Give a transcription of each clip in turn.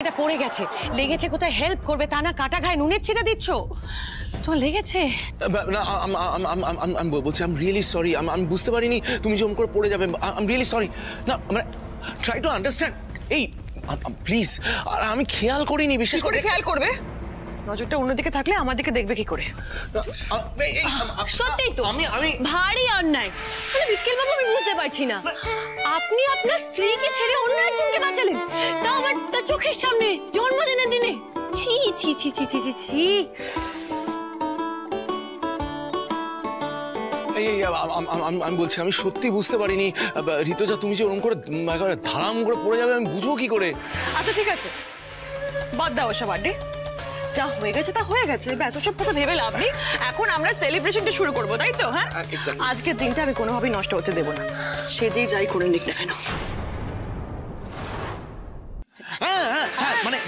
এটা পড়ে গেছে, লেগেছে কোথায় হেল্প করবে তা না, কাটা ঘায়ে নুনের ছিটা দিচ্ছ। তোমার লেগেছে? না আমি বলছি আই এম রিয়েলি সরি, আমি বুঝতে পারিনি তুমি জম করে পড়ে যাবে। I am really sorry. না মানে ট্রাই টু আন্ডারস্ট্যান্ড। এই প্লিজ, আর আমি খেয়াল করিনি। বিশেষ করে খেয়াল করবে? নজরটা অন্যদিকে থাকলে আমার দিকে দেখবে কি করে? সত্যিই তো আমি ভারী অন্যায়। মানে বিটকেল বাবু, আমি বুঝতে পারছি না, আপনি আপনার স্ত্রীকে ছেড়ে অন্য একজনকে বাঁচালেন, তাও আবার তার চোখের সামনে জন্মদিনের দিনে। ছি ছি ছি ছি ছি ছি। আমি বলছি আমি সত্যি বুঝতে পারিনি ঋতুজা, তুমি যে ওরকম করে ধারাম করে পড়ে যাবে আমি বুঝবো কি করে? আচ্ছা ঠিক আছে, বাদ দাও সব আড্ডে, যা হয়ে গেছে তা হয়ে গেছে, ব্যাস ওসব কথা ভেবে লাভ নেই। এখন আমরা সেলিব্রেশনটা শুরু করবো, তাই তো? হ্যাঁ, আজকের দিনটা আমি কোনোভাবেই নষ্ট হতে দেবো না, সে যেই যাই করে নিক না কেন। মানে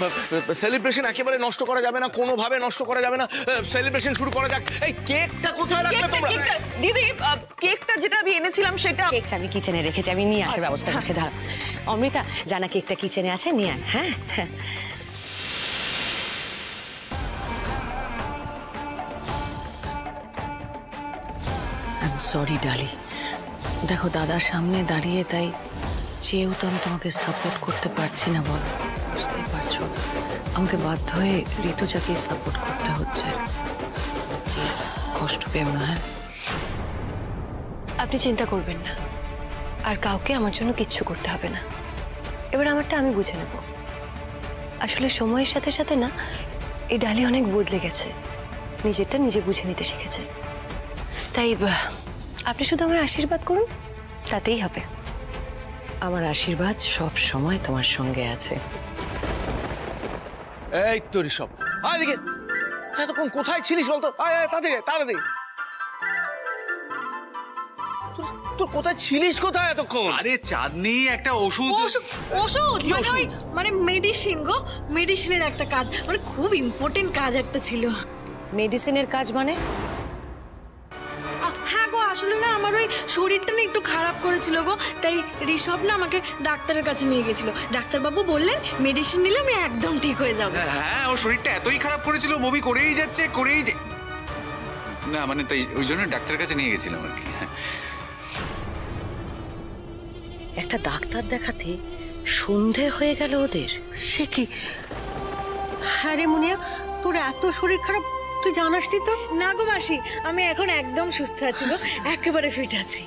সেলিব্রেশন একেবারে নষ্ট করা যাবে না, কোনোভাবে নষ্ট করা যাবে না। সেলিব্রেশন শুরু করা যাক। এই কেকটা কোথায় রাখবে তোমরা? দিদি, কেকটা যেটা আমি এনেছিলাম সেটা কেকটা আমি কিচেনে রেখেছি, আমি নিয়ে আসার ব্যবস্থা করছি। দাঁড়া অমৃতা, জানা কেকটা কিচেনে আছে, নিয়ে আয়। হ্যাঁ হ্যাঁ। সরি ডালি, দেখো দাদার সামনে দাঁড়িয়ে তাই চেয়েও তো আমি তোমাকে সাপোর্ট করতে পারছি না, বল বুঝতেই পারছো, আমাকে বাধ্য হয়ে ঋতুজাকে সাপোর্ট করতে হচ্ছে। প্লিজ কষ্ট পেও না। হ্যাঁ, আপনি চিন্তা করবেন না, আর কাউকে আমার জন্য কিচ্ছু করতে হবে না। এবার আমারটা আমি বুঝে নেব। আসলে সময়ের সাথে সাথে না, এই ডালি অনেক বদলে গেছে, নিজেরটা নিজে বুঝে নিতে শিখেছে। তাই আপনি শুধু আমায় আশীর্বাদ করুন, তাতেই হবে। আমার আশীর্বাদ সব সময় তোমার সঙ্গে আছে। এই তো ঋষভ, আয় দেখে, এতক্ষণ কোথায় ছিলিস বলতো? আয় আয় তাড়াতাড়ি তাড়াতাড়ি। তোর কোথায় ছিলিস, কোথায় এতক্ষণ? আরে চাঁদনি, একটা ওষুধ। ওষুধ মানে মেডিসিন গো, মেডিসিনের একটা কাজ, মানে খুব ইম্পর্টেন্ট কাজ একটা ছিল। মেডিসিনের কাজ মানে? হ্যাঁ গো, আসলে না আমার ওই শরীরটা না একটু খারাপ করেছিল গো, তাই ঋষভ না আমাকে ডাক্তারের কাছে নিয়ে গেছিল। ডাক্তারবাবু বললেন মেডিসিন নিলে আমি একদম ঠিক হয়ে যাবো। হ্যাঁ, ওর শরীরটা এতই খারাপ করেছিল, বমি করেই যাচ্ছে না, মানে তাই ওই জন্য ডাক্তারের কাছে নিয়ে গেছিলাম আর কি। একটা ডাক্তার দেখাতে সন্ধে হয়ে গেল ওদের। সে কি? হ্যাঁ রে মুনিয়া, তোর এত শরীর খারাপ, তুই জানাসনি তো? না গো মাসি, আমি এখন একদম সুস্থ আছি গো, একেবারে ফিট আছি।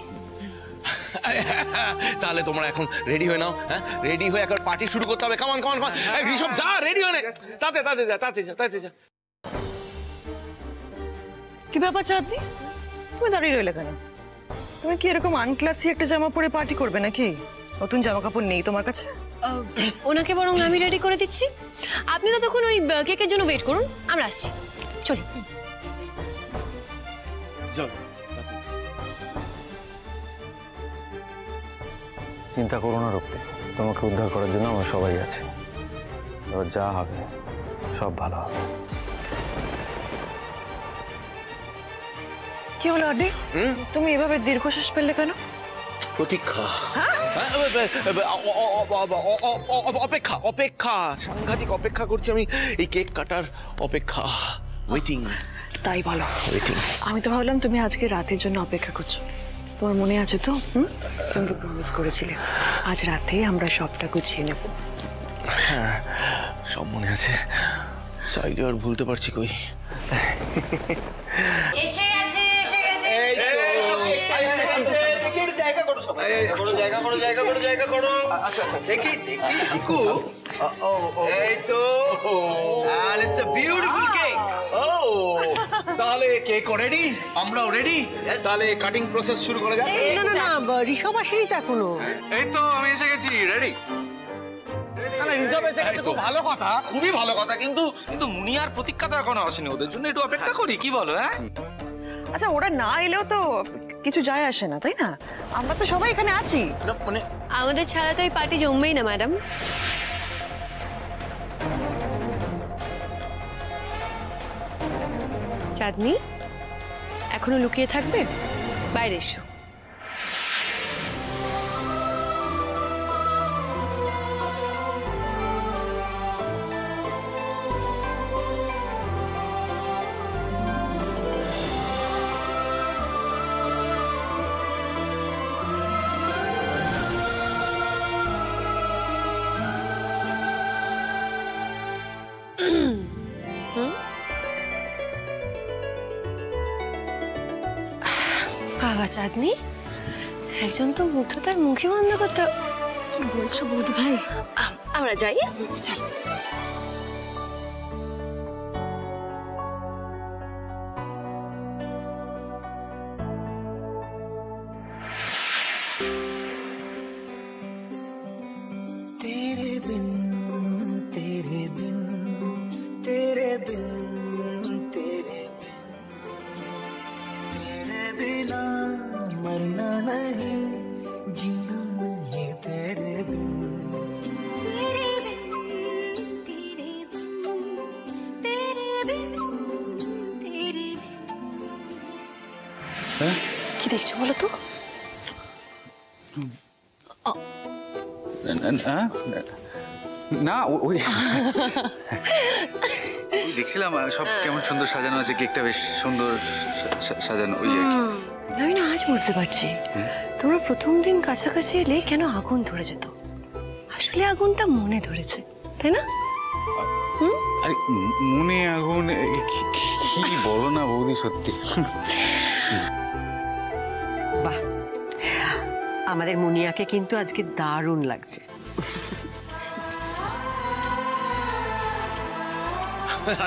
তাহলে তোমরা এখন রেডি হয়ে নাও। হ্যাঁ, রেডি হয়ে একবার পার্টি শুরু করতে হবে। কামান কামান কামান, ঋষভ যা, রেডি হয়ে নে, তাতে তাতে যা, তাতে যা, তাতে যা। কি ব্যাপার চাঁদনি, তুমি দাঁড়িয়ে রইলে কেন? তুমি কি এরকম আনক্লাসি একটা জামা পরে পার্টি করবে নাকি? নতুন জামা কাপড় নেই তোমার কাছে? ওনাকে বরং আমি রেডি করে দিচ্ছি, আপনি তো তখন ওই কেকের জন্য ওয়েট করুন, আমরা আসছি। চলুন। চিন্তা করো না রক্তে, তোমাকে উদ্ধার করার জন্য আমার সবাই আছে। এবার যা হবে সব ভালো হবে। কি হলো আড্ডি, তুমি এভাবে দীর্ঘশ্বাস ফেললে কেন? প্রতীক্ষা, অপেক্ষা, অপেক্ষা, সাংঘাতিক অপেক্ষা করছি আমি, এই কেক কাটার অপেক্ষা, ওয়েটিং। তাই বলো? ওয়েটিং। আমি তো ভাবলাম তুমি আজকে রাতের জন্য অপেক্ষা করছো। তোমার মনে আছে তো, তুমি প্রমিস করেছিলে আজ রাতেই আমরা সবটা গুছিয়ে নেব। হ্যাঁ, সব মনে আছে, চাইলে আর ভুলতে পারছি কই। এসে গেছে, এসে গেছে। আচ্ছা আচ্ছা, দেখি রিকু, এই তো, and it's a beautiful cake. তাহলে কেক রেডি, আমরাও রেডি, তাহলে কাটিং প্রসেস শুরু করা যাক। না না না, ঋষভ আসেনি তো এখনো। এই তো আমি এসে গেছি, রেডি। খুব ভালো কথা, খুবই ভালো কথা, কিন্তু মুনিয়ার প্রতীক্ষা তো এখনো আসেনি, ওদের জন্য একটু অপেক্ষা করি, কি বলো? হ্যাঁ আচ্ছা, ওরা না এলেও তো কিছু যায় আসে না, তাই না? আমরা তো সবাই এখানে আছি। মানে আমাদের ছাড়া তো এই পার্টি জমবেই না ম্যাডাম। চাঁদনি, এখনো লুকিয়ে থাকবে? বাইরে এসো। চাঁদনি, একজন তো মুগ্ধ তার মুখে বন্ধ করতে। কি বলছো বৌদি ভাই? আমরা যাই, চল। কি দেখছো বলো তো? না ওই দেখছিলাম সব কেমন সুন্দর সাজানো আছে, কেকটা বেশ সুন্দর সাজানো, ওই আর কি। আমি না আজ বুঝতে পারছি তোমরা প্রথম দিন কাছাকাছি এলে কেন আগুন ধরে যেত। আসলে আগুনটা মনে ধরেছে, তাই না? আরে মনে আগুন কি বলো না বৌদি, সত্যি। বাহ, আমাদের মুনিয়াকে কিন্তু আজকে দারুণ লাগছে।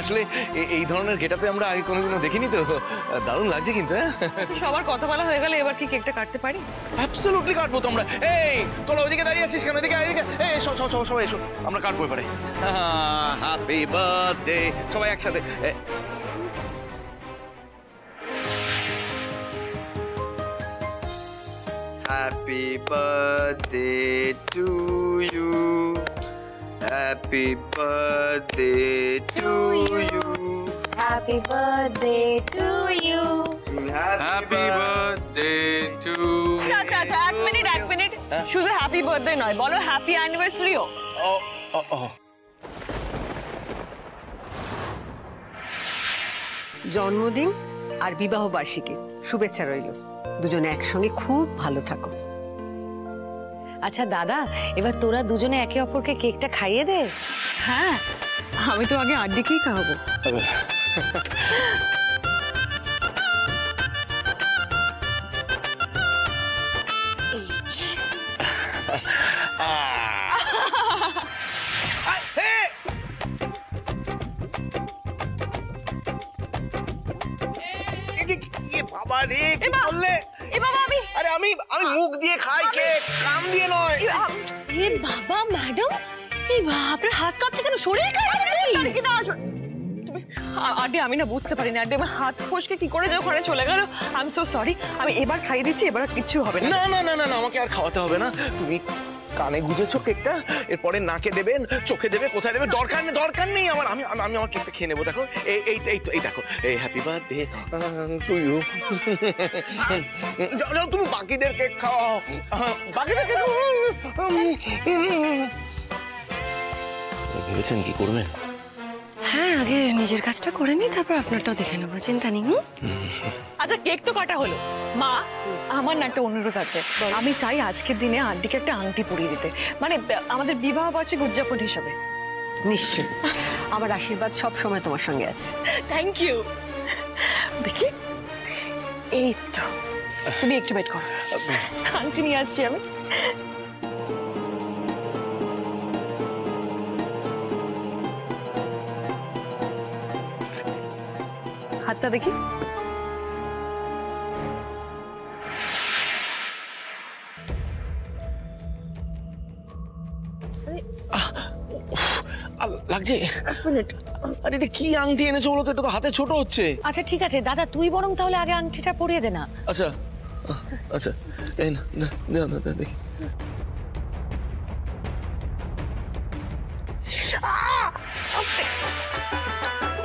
আসলে এই ধরনের গেটআপে আমরা আগে কোনোদিনও দেখিনি, তো দারুণ লাগছে কিন্তু। হ্যাঁ, সবার কথা বলা হয়ে গেলে এবার কি কেকটা কাটতে পারি? অ্যাবসলিউটলি কাটবো তো আমরা। এই তোরা ওইদিকে দাঁড়িয়ে আছিস কেন? এদিকে এদিকে, এই সবাই এসো, আমরা কাটবো এবারে। হ্যাপি বার্থডে, সবাই একসাথে। Happy birthday to you, happy birthday to you, happy birthday to you, happy birthday to. আচ্ছা আচ্ছা, এক মিনিট, শুধু হ্যাপি বার্থডে নয়, বলো হ্যাপি অ্যানিভার্সারিও। জন্মদিন আর বিবাহ বার্ষিকী শুভেচ্ছা রইল। দুজনে একসঙ্গে খুব ভালো থাকো। আচ্ছা দাদা, এবার তোরা দুজনে একে অপরকে কেকটা খাইয়ে দে। হ্যাঁ, আমি তো আগে আড্ডিকেই খাওয়াবো। বাবা রে, কি বললে? আরে আমি মুখ দিয়ে খাই কেক, কাম দিয়ে নয়। এ বাবা ম্যাডাম, এই আপনার হাত কাঁপছে কেন? শরীর খারাপ আড্ডি, আমি না বুঝতে পারিনি আড্ডি, আমার হাত ফসকে কি করে যে ওখানে চলে গেল। I am so sorry. আমি এবার খাইয়ে দিচ্ছি, এবার আর কিচ্ছু হবে না। না না না না, আমাকে আর খাওয়াতে হবে না। তুমি কানে গুজেছো কেকটা, এরপরে নাকে দেবেন, চোখে দেবে, কোথায় দেবে দরকার নেই আমার। আমি আমার কেকটা খেয়ে নেবো। দেখো এই দেখো, এই হ্যাপি বার্থডে টু ইউ। তুমি বাকিদের কেক খাওয়াও, বাকিদের কেক। ভেবেছেন কি করবেন? হ্যাঁ, আগে নিজের কাজটা করে নি, তারপর আপনারটাও দেখে নেবো, চিন্তা নেই। আচ্ছা, কেক তো কাটা হলো। মা, আমার না একটা অনুরোধ আছে। আমি চাই আজকের দিনে আন্টিকে একটা আংটি পরিয়ে দিতে, মানে আমাদের বিবাহ বার্ষিক উদযাপন হিসাবে। নিশ্চয়, আমার আশীর্বাদ সব সময় তোমার সঙ্গে আছে। Thank you. দেখি, এই তো, তুমি একটু ওয়েট করো, আংটি নিয়ে আসছি আমি। হাতটা দেখি। লাগছে। আরে এটা কি আংটি এনেছো বলো তো? এটা তো হাতে ছোট হচ্ছে। আচ্ছা ঠিক আছে দাদা, তুই বরং তাহলে আগে আংটিটা পরিয়ে দে না। আচ্ছা আচ্ছা, এই না, দেখি।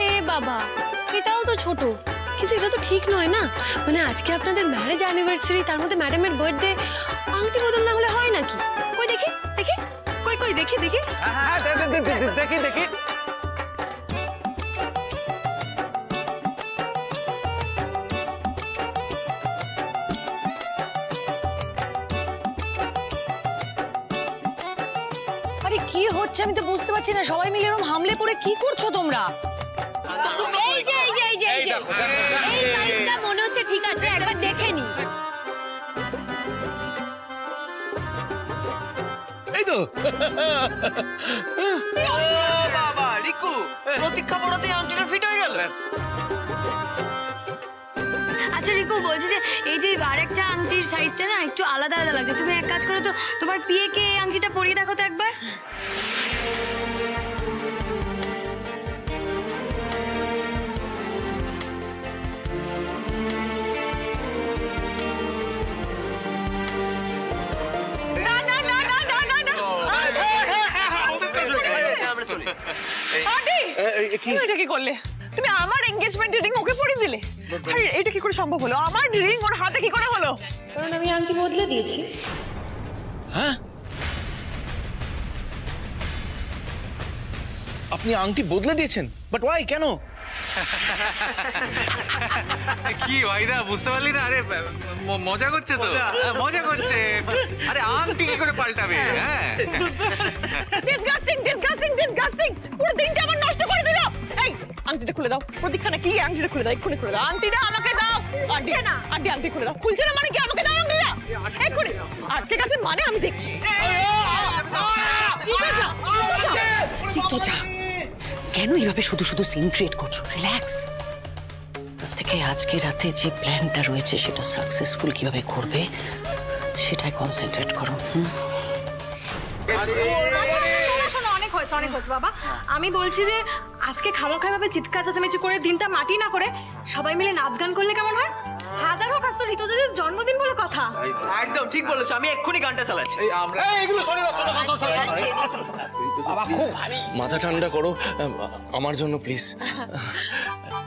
এ বাবা, এটাও তো ছোট, কিন্তু এটা তো ঠিক নয় না। মানে আজকে আপনাদের ম্যারেজ অ্যানিভার্সারি, তার মধ্যে ম্যাডামের বার্থডে, আংটি বদল না হলে হয় নাকি? কই দেখি, কই দেখি। হ্যাঁ, দেখি। আরে কি হচ্ছে আমি তো বুঝতে পারছি না। সবাই মিলে এরকম হামলে পড়ে কি করছো তোমরা? এই সাইজটা মনে হচ্ছে ঠিক আছে, একবার দেখে নি। তো? বাবা রিকু, প্রতীক্ষা পড়াতে আংটিটা ফিট হয়ে গেল। আচ্ছা রিকু, বলছি যে এই যে আরেকটা আংটির সাইজটা না একটু আলাদা আলাদা লাগছে, তুমি এক কাজ করো তো, তোমার পিএকে এই আংটিটা পরিয়ে দেখো তো একবার। না না না না না না না আন্টি, তুমি এটা কি করলে? তুমি আমার এনগেজমেন্ট রিং ওকে পরিয়ে দিলে? আরে এটা কি করে সম্ভব হলো? আমার রিং ওর হাতে কি করে হলো? কারণ আমি আংটি বদলে দিয়েছি। হ্যাঁ, আপনি আংটি বদলে দিয়েছেন? বাট ওয়াই, কেন? কি ভাইদা, বুঝতে পারলি না? আরে মজা করছে তো, মজা করছে। আরে আংটি কি করে পাল্টাবে? হ্যাঁ, ডিসগাস্টিং ডিসগাস্টিং ডিসগাস্টিং, পুরো দিনটা আমার নষ্ট করে দিল। এই আংটিটা খুলে দাও। প্রতীক্ষা না কি, আংটিটা খুলে দাও, এক্ষুনি খুলে দাও। আংটিটা আমাকে দাও। আন্টি না, আন্টি আংটি খুলে দাও। খুলছে না মানে কি? আমাকে দাও আংটিটা এক্ষুনি। আটকে গেছে মানে আমি দেখছি। কেন এইভাবে শুধু শুধু সিন ক্রিয়েট করছো? রিল্যাক্স। তার থেকে আজকে রাতে যে প্ল্যানটা রয়েছে সেটা সাকসেসফুল কিভাবে করবে সেটাই কনসেন্ট্রেট করো। শোনো, অনেক হয়েছে অনেক হয়েছে বাবা। আমি বলছি যে আজকে খামাখাই ভাবে চিৎকার চেঁচামেচি করে দিনটা মাটি না করে সবাই মিলে নাচ গান করলে কেমন হয়? হাজার হোক, আজ তো ঋতুদির জন্মদিন বলে কথা। একদম ঠিক বলেছো, আমি এক্ষুনি গানটা চালাচ্ছি। মাথা ঠান্ডা করো আমার জন্য প্লিজ।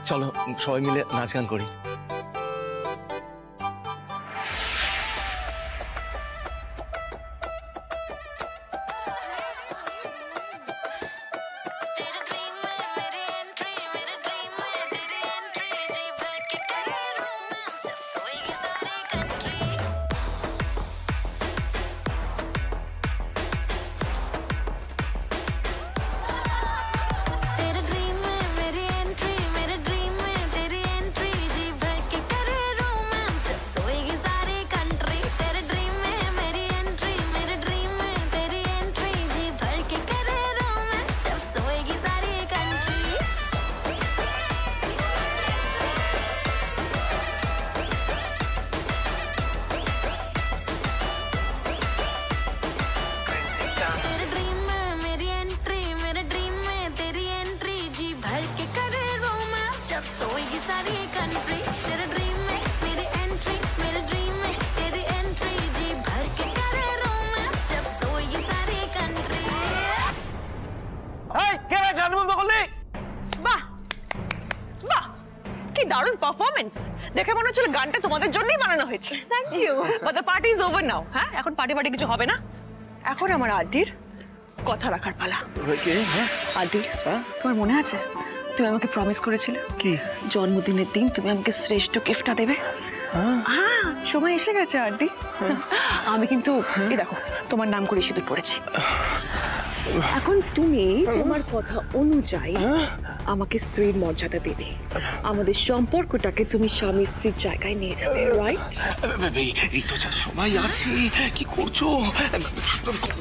চলো সবাই মিলে নাচ গান করি। দারুণ পারফরমেন্স দেখে মনে হচ্ছিল গানটা তোমাদের জন্যই বানানো হয়েছে। Thank you, but the party is over now. হ্যাঁ, এখন পার্টি কিছু হবে না। এখন আমার আন্টির কথা রাখার পালা। আন্টি, তোমার মনে আছে তুমি আমাকে প্রমিস করেছিলে কি জন্মদিনের দিন তুমি আমাকে শ্রেষ্ঠ গিফটটা দেবে? হ্যাঁ, সময় এসে গেছে আন্টি। আমি কিন্তু এই দেখো তোমার নাম করে সিঁদুর পড়েছি। এখন তুমি তোমার কথা অনুযায়ী আমাকে স্ত্রীর মর্যাদা দেবে, আমাদের সম্পর্কটাকে তুমি স্বামী স্ত্রীর জায়গায় নিয়ে যাবে, রাইট? ঋতুজা সময় আছে, কি করছো?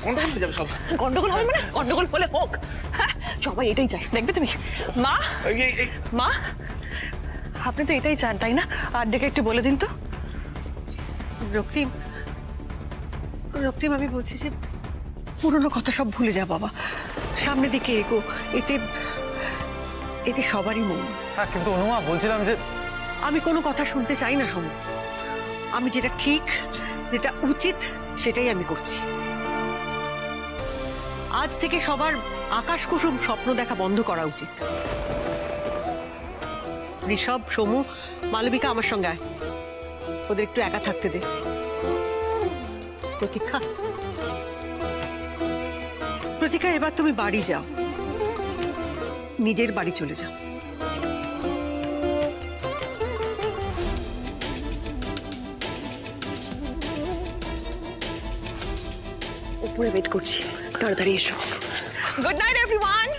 গন্ডগোল হয়ে যাবে সব। গন্ডগোল হবে মানে? গন্ডগোল হলে হোক, সবাই এটাই চাই, দেখবে তুমি। মা, মা, আপনি তো এটাই চান তাই না? আর ডেকে একটু বলে দিন তো। রক্তিম, রক্তিম, আমি বলছি যে পুরনো কথা সব ভুলে যা বাবা, সামনের দিকে এগো, এতে এতে সবারই মন। হ্যাঁ, কিন্তু অনুমা বলছিলাম যে আমি কোনো কথা শুনতে চাই না। শোনো, আমি যেটা ঠিক, যেটা উচিত সেটাই আমি করছি। আজ থেকে সবার আকাশ কুসুম স্বপ্ন দেখা বন্ধ করা উচিত। ঋষভ, সমু, মালবিকা আমার সঙ্গে আয়, ওদের একটু একা থাকতে দে। প্রতীক্ষা, প্রতীক্ষা, এবার তুমি বাড়ি যাও, নিজের বাড়ি চলে যাও। উপরে ওয়েট করছি, তাড়াতাড়ি এসো। Good night everyone.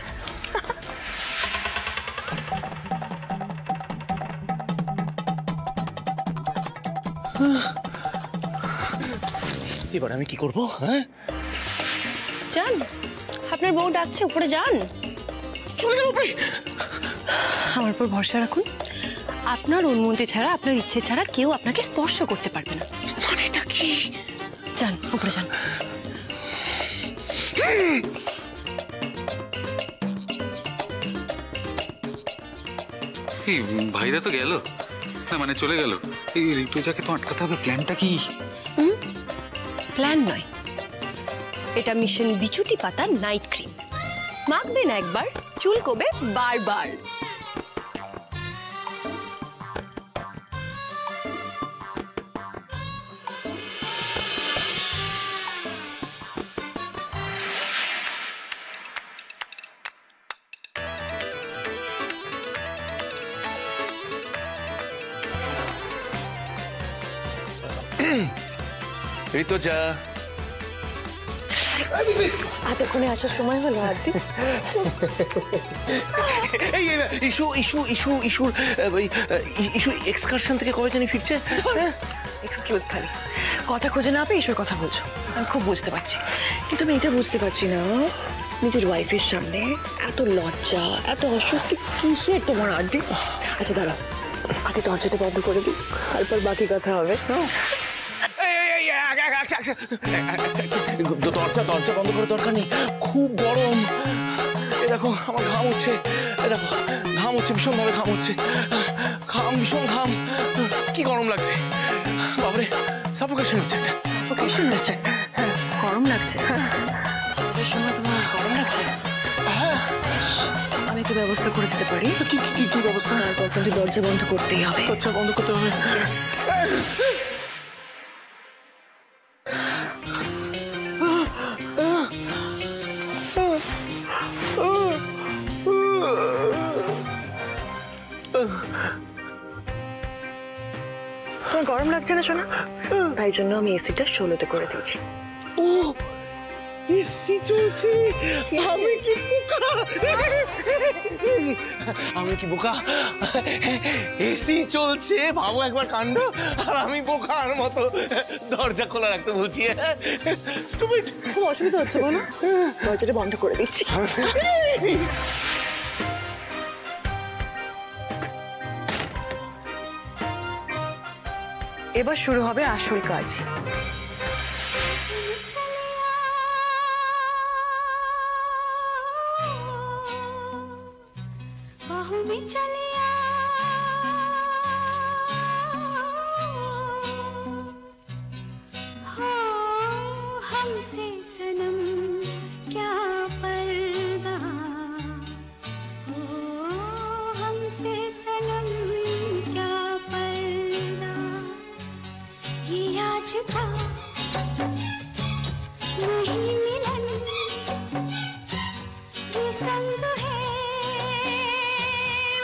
এবার আমি কি করবো? হ্যাঁ, যান, আপনার বউ ডাকছে, উপরে যান। চলে যাবো উপরে। আমার উপর ভরসা রাখুন, আপনার অনুমতি ছাড়া, আপনার ইচ্ছে ছাড়া কেউ আপনাকে স্পর্শ করতে পারবে না। মানেটা কি? যান, উপরে যান। এই ভাইরা তো গেল, না মানে চলে গেল। এই ঋতুজাকে তো আটকাতে হবে, প্ল্যানটা কি? প্ল্যান নয়, এটা মিশন বিচুটি পাতা নাইট ক্রিম। মাখবেন একবার, চুলকোবে বারবার। ঋতুজা, এতক্ষণে আসার সময় হলো আরতি। এই ইস্যু ইস্যু ইস্যু ইস্যুর ইস্যু এক্সকারশন থেকে কবে জানি ফিরছে? এক্সকিউজ খালি কথা খুঁজে না পেয়ে ঈশ্বর কথা বলছো, আমি খুব বুঝতে পারছি, কিন্তু আমি এটা বুঝতে পারছি না নিজের ওয়াইফের সামনে এত লজ্জা, এত অস্বস্তি কিসের তোমার আন্টি? আচ্ছা দাঁড়াও, আগে দরজাটা বন্ধ করে দিই, তারপর বাকি কথা হবে। দরজা দরজা বন্ধ করে দরকার নেই, খুব গরম। এই দেখো আমার ঘাম হচ্ছে, এই দেখো ঘাম হচ্ছে, ভীষণ ভাবে ঘাম হচ্ছে, ঘাম ভীষণ ঘাম, কি গরম লাগছে বাবরে, সাফোকেশন হচ্ছে। সাফোকেশন হচ্ছে? গরম লাগছে? আমাদের সময় তোমার গরম লাগছে? আমি একটু ব্যবস্থা করে দিতে পারি। কি কি কি ব্যবস্থা? তারপর কিন্তু দরজা বন্ধ করতেই হবে। দরজা বন্ধ করতে হবে? তোমার গরম লাগছে না শোনা? তাই জন্য আমি এসিটা 16-তে করে দিয়েছি। ও এসি চলছে, আমি কি বোকা, আমি কি বোকা, এসি চলছে, ভাবো একবার কাণ্ড, আর আমি বোকার মতো দরজা খোলা রাখতে বলছি। স্টুপিড। খুব অসুবিধা হচ্ছে বলো, দরজাটা বন্ধ করে দিচ্ছি। এবার শুরু হবে আসল কাজ।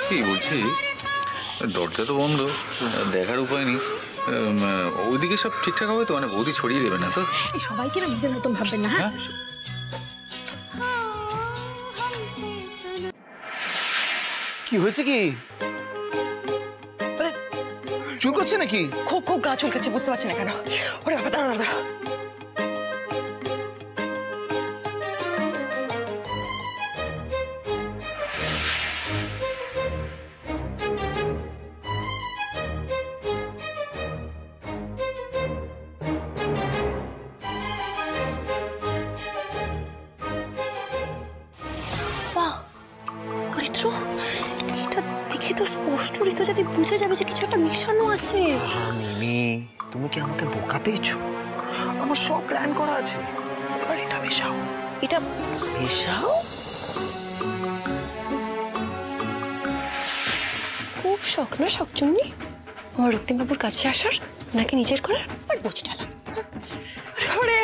কি বলছি, দরজা তো বন্ধ, দেখার উপায় নেই, ওইদিকে সব ঠিকঠাক হবে তো? মানে বৌদি ছড়িয়ে দেবে না তো? সবাইকে না নিজের মতন ভাববেন না। হ্যাঁ, কি হয়েছে কি? আরে চুল করছে নাকি? খুব খুব গা চুলকাচ্ছে, বুঝতে পারছি না কেন। ওরে বাবা, দাঁড়া দাঁড়া। এটা দেখে তো স্পষ্ট ঋতু যদি বুঝে যাবে যে কিছু একটা মেশানো আছে। মিমি, তুমি কি আমাকে বোকা পেয়েছো? আমার সব প্ল্যান করা আছে, এবার এটা মেশাও। এটা মেশাও? খুব শখ না শখজন্যি আমার রক্তিমবাবুর কাছে আসার, নাকি নিজের করার, আর বোঝ ডালা। ওরে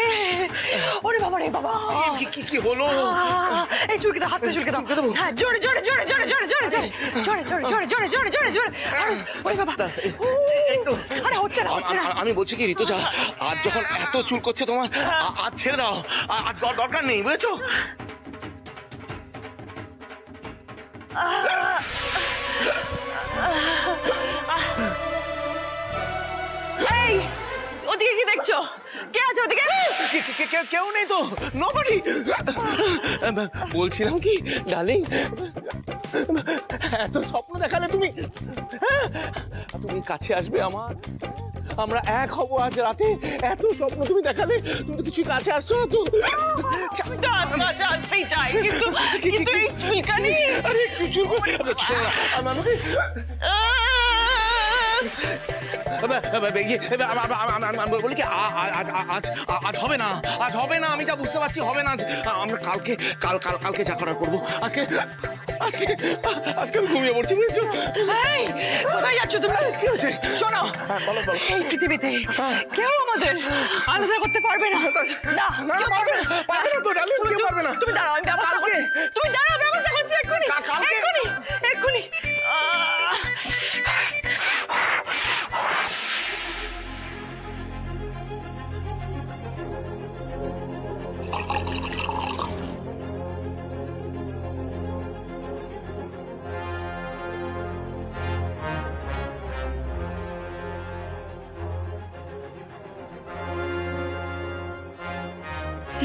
ওরে বাবা রে বাবা, কি হলো? এই চুলকে দাও, হাতে চুলকে দাও। হ্যাঁ, জোরে জোরে জোরে জোরে জোরে জোরে জোরে জোরে জোরে জোরে জোরে জোরে জোরে। ওরে বাবা, আরে হচ্ছে না হচ্ছে না। আমি বলছি কি ঋতুজা, আজ যখন এত চুল করছে তোমার, আজ ছেড়ে দাও, আজ দরকার নেই, বুঝেছো? এই ওদিকে কি দেখছো? কে আছে ওদিকে? কেউ নেই তো, নোবডি। বলছিলাম কি ডার্লিং, এত স্বপ্ন দেখালে তুমি, তুমি কাছে আসবে আমার, আমরা এক হব আজ রাতে। এত স্বপ্ন তুমি দেখালে, তুমি তো কিছুই কাছে আসছো না তো। কাছে আসতেই চাই, কিন্তু এই চুলকানি। আরে বলি কি আজ হবে না, আজ হবে না, আমি যা বুঝতে পারছি হবে না। আমরা কালকে যা করার করবো। আজকে আমি ঘুমিয়ে পড়ছি, বুঝছো? কোথায় যাচ্ছ তুমি? কি হয়েছে? শোনো, এই পৃথিবীতে কেউ আমাদের আলাদা করতে পারবে না। পারবে না তো ডার্লিং, কেউ পারবে না। তুমি দাঁড়াও, আমি ব্যবস্থা করছি। তুমি দাঁড়াও, ব্যবস্থা করছি এক্ষুনি। এক্ষুনি।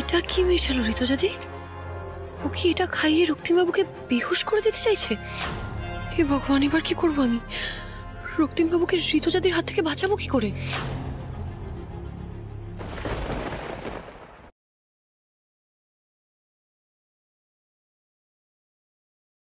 এটা কি মেশালো ঋতুজাদি? ও কি এটা খাইয়ে রক্তিমবাবুকে বেহুশ করে দিতে চাইছে? হে ভগবান, এবার কি করবো আমি? রক্তিমবাবুকে ঋতুজাদির হাত থেকে বাঁচাবো কি করে?